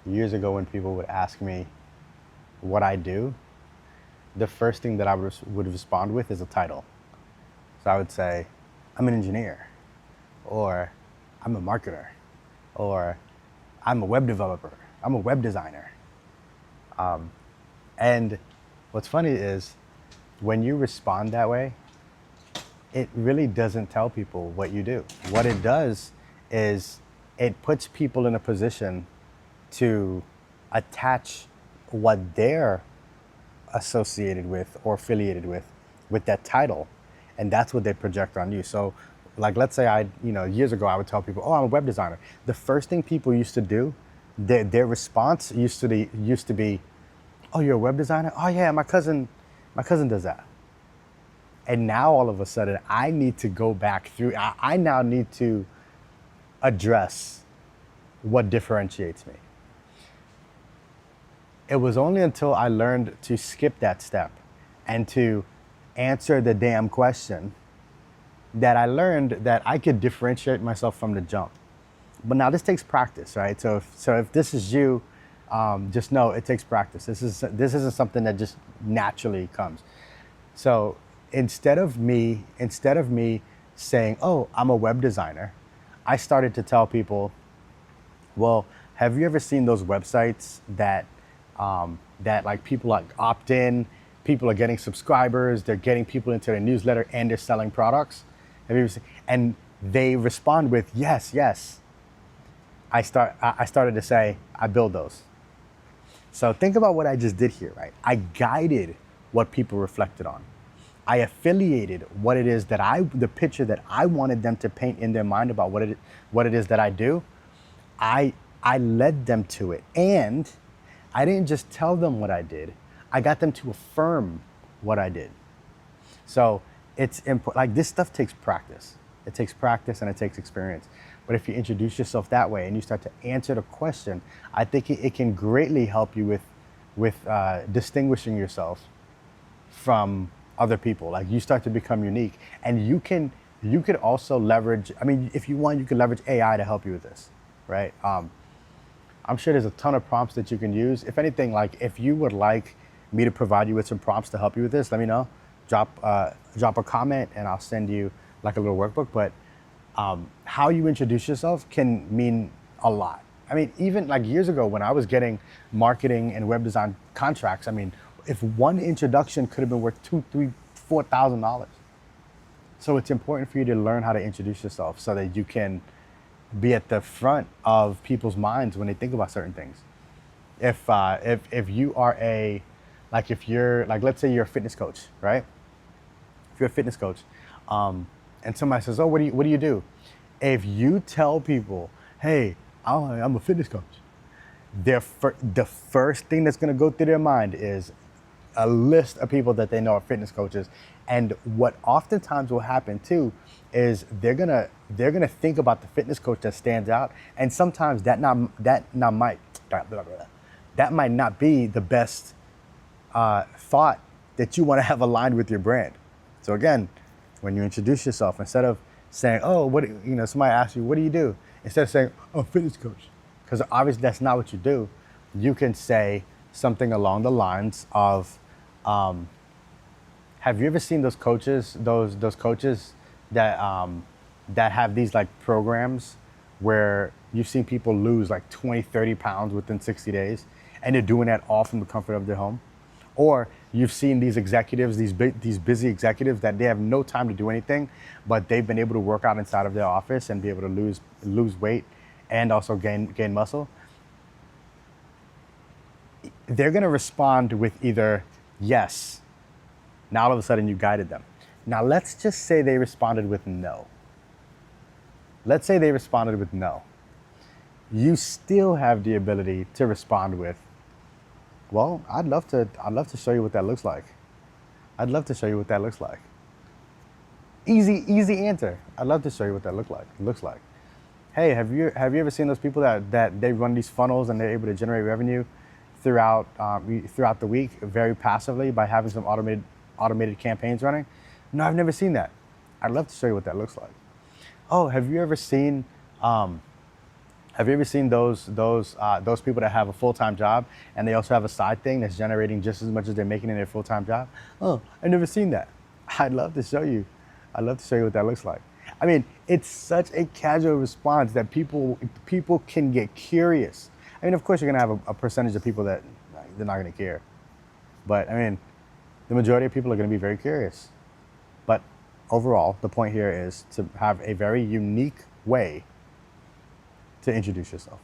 years ago when people would ask me what I do, the first thing that I would respond with is a title. So I would say, I'm an engineer, or I'm a marketer, or I'm a web developer, I'm a web designer. And what's funny is when you respond that way, it really doesn't tell people what you do. What it does is it puts people in a position to attach what they're associated with or affiliated with that title, and that's what they project on you. So like, let's say years ago I would tell people, oh, I'm a web designer. The first thing people used to do, their response used to be, oh, you're a web designer? Oh yeah, my cousin does that. And now all of a sudden I need to go back through, I now need to address what differentiates me. It was only until I learned to skip that step and to answer the damn question that I learned that I could differentiate myself from the jump. But now this takes practice, right? So if this is you, just know it takes practice. This isn't something that just naturally comes. So instead of me saying, "Oh, I'm a web designer," I started to tell people, well, have you ever seen those websites that like people like opt in, people are getting subscribers, they're getting people into their newsletter, and they're selling products? Have you ever seen? And they respond with yes, yes. I started to say I build those. So think about what I just did here, right? I guided what people reflected on. I affiliated what it is that the picture that I wanted them to paint in their mind about what it is that I do. I I led them to it, and I didn't just tell them what I did. I got them to affirm what I did. So it's important. Like, this stuff takes practice. It takes practice and it takes experience. But if you introduce yourself that way and you start to answer the question, I think it can greatly help you with distinguishing yourself from other people. Like, you start to become unique, and you could also leverage. I mean, if you want, you could leverage AI to help you with this, right? I'm sure there's a ton of prompts that you can use. If anything, like, if you would like me to provide you with some prompts to help you with this, let me know. Drop a comment and I'll send you like a little workbook. But how you introduce yourself can mean a lot. I mean, even like years ago when I was getting marketing and web design contracts, I mean, if one introduction could have been worth $2, $3, $4,000. So it's important for you to learn how to introduce yourself so that you can be at the front of people's minds when they think about certain things. If you are if you're like, let's say you're a fitness coach, right? If you're a fitness coach, and somebody says, "Oh, what do you do?" If you tell people, "Hey, I'm a fitness coach," the first thing that's going to go through their mind is a list of people that they know are fitness coaches. And what oftentimes will happen too is they're gonna think about the fitness coach that stands out, and sometimes that might not be the best thought that you want to have aligned with your brand. So again, when you introduce yourself, instead of saying, "Oh, somebody asks you, what do you do?" Instead of saying, "Oh, fitness coach," because obviously that's not what you do, you can say something along the lines of, "Have you ever seen those coaches, those coaches that have these like programs where you've seen people lose like 20, 30 pounds within 60 days, and they're doing that all from the comfort of their home?" Or you've seen these executives, these busy executives that they have no time to do anything, but they've been able to work out inside of their office and be able to lose weight and also gain muscle. They're going to respond with either yes. Now all of a sudden you guided them. Now let's just say they responded with no. Let's say they responded with no. You still have the ability to respond with, "Well, I'd love to show you what that looks like. I'd love to show you what that looks like." Easy answer. "I'd love to show you what that looks like. Hey, have you ever seen those people that they run these funnels and they're able to generate revenue throughout the week very passively by having some automated campaigns running?" "No, I've never seen that." "I'd love to show you what that looks like." "Oh, have you ever seen Have you ever seen those people that have a full-time job and they also have a side thing that's generating just as much as they're making in their full-time job? Oh, I've never seen that. I'd love to show you. I'd love to show you what that looks like. I mean, it's such a casual response that people can get curious. I mean, of course, you're gonna have a percentage of people that they're not gonna care, but I mean, the majority of people are gonna be very curious. But overall, the point here is to have a very unique way to introduce yourself.